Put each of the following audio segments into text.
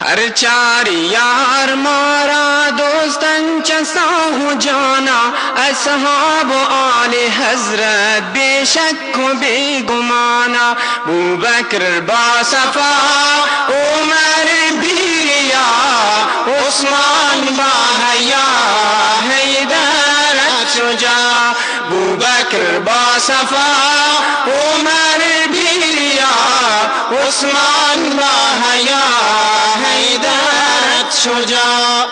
هرچار یار مارا دوستن چه ساهو جانا اصحاب و آل حضرت بے شک و بے گمانا بوبکر با صفا عمر بیریا عثمان با حیا حیدر شجاع بوبکر با صفا عمر بیریا عثمان با حیا حیدر شجاع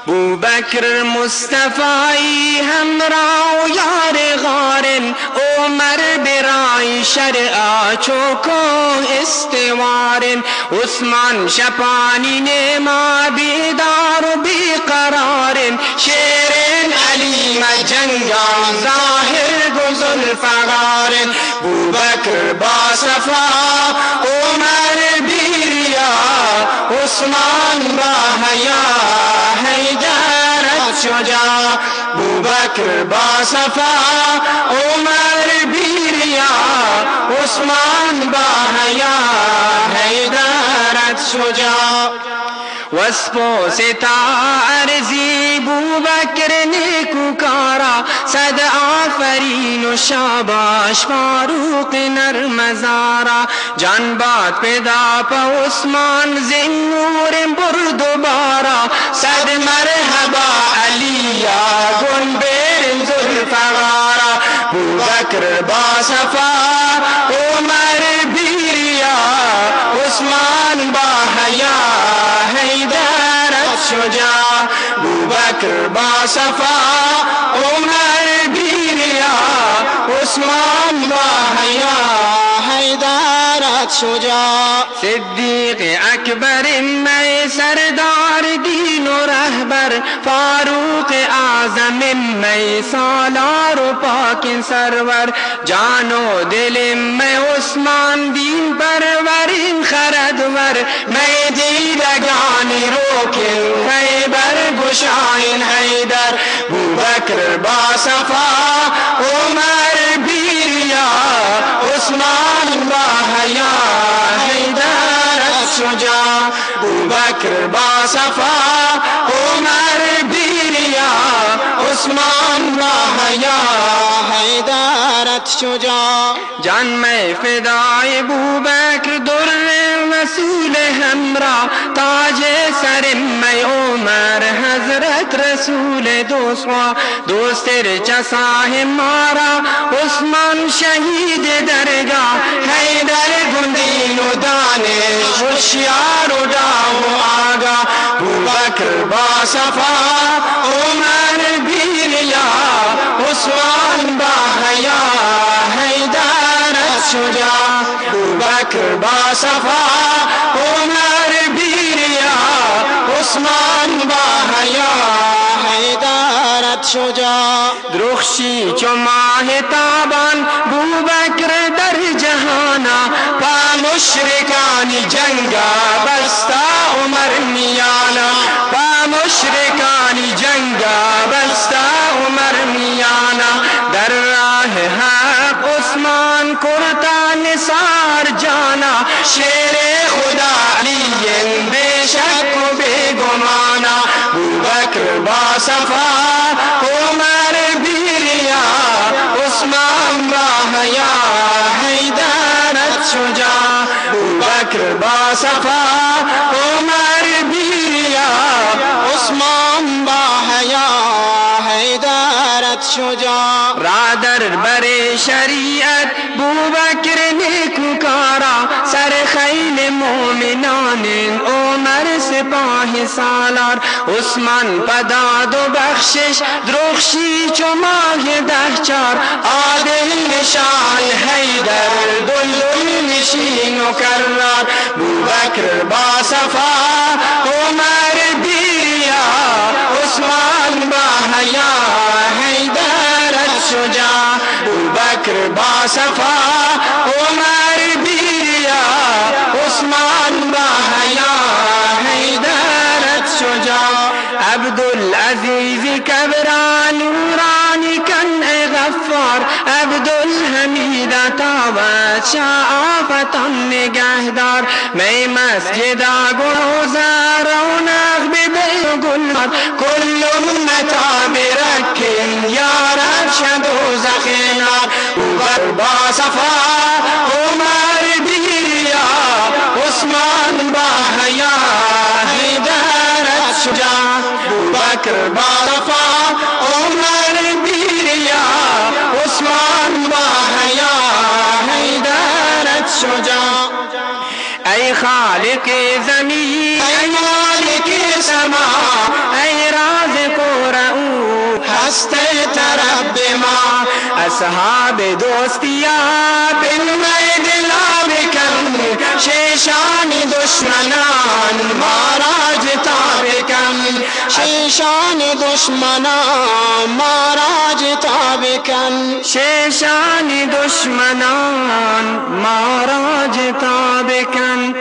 بوبکر مصطفی همراه یار غارن عمر برای شرع چوکو استوارن عثمان شپانی نما بیدار و بیقرارن شیرن علی مجنگان ظاهر گزل فغارن بوبکر با صفا عمر بیریا عثمان با حیا حیدر شجاع بوبکر با صفا عمر بیریا عثمان با حیا حیدر شجاع وصف و ستارزی بوبکر نیکوکارا صد آفرین و شاباش فاروق نرمزارا جان باد پیدا پا عثمان زنور برد و بارا صد مرحبا علیا گل بیر زلفقارا بوبکر با صفا عمر بیریا عثمان با حیا حیدر شجاع بوبکر با صفا عمر بیریا عثمان با حیا حیدر شجاع صدیق اکبر میں سردار دین و رہبر فاروق اعظم میں سالار و پاک سرور جان و دل میں عثمان دین پرورین خردور میں دیدگانی روکن خیبر گشائن حیدر بوبکر با صفا عمر بیریا عثمان با حیا حیدر شجاع بوبکر با صفا عمر بیریا عثمان با حیا حیدر شجاع جان میں فدای بوبکر در رسول ہمراہ تاج سر میں عمر حضرت رسول دوسوا دوست رچسا ہے مارا عثمان شہید درگاہ حیدر گندین و دانش ہوشیار و داو آگا بوبکر با صفا عمر بیریا عثمان با حیا حیدر شجاع بوبکر با صفا عمر بیریا عثمان با حیا حیدر شجاع درخشی چو ماه تابان بوبکر در جهانا پا مشرکانی جنگا بستا عمر میانا پا مشرکانی جنگا بستا عمر میانا در راہ حق عثمان کرتا نثار جانا شیر خدا علی بے شک و بے گمانا بوبکر با صفا عمر بیریا عثمان با حیا حیدر شجاع بوبکر با صفا عمر بیریا عثمان با حیا حیدر شجاع رادر بر شریعت بوبکر نیکوکارا سر خیل مومنان عمر سپاه سالار عثمان پداد و بخشش درخشی چو ماه دهچار عادل نشان حیدر دلدل نشین و کرار بوبکر با صفا عمر بیریا عثمان با حیا حیدر شجاع بوبکر با صفا عمر بیریا عثمان با حیا حیدر شجاع عبدالعزیز کبران نورانی کن غفار عبدالحمید تاوت شعافتان نگهدار میں مسجد گلوزر رونق بده گل کل امتا برکن یارد شد و زخینا بر با صفا عمر بیریا عثمان با حیا حیدرت شجاع بکر با صفا عمر بیریا عثمان با حیا حیدرت شجاع ای خالق زمین ای مالک سما ای رازق و رؤوف هست طرف ما اصحاب دوستیا بالمید لا بکن شیشان دشمنان ماراج تابکن شیشان دشمنان ماراج تابکن شیشان دشمنان ماراج تابکن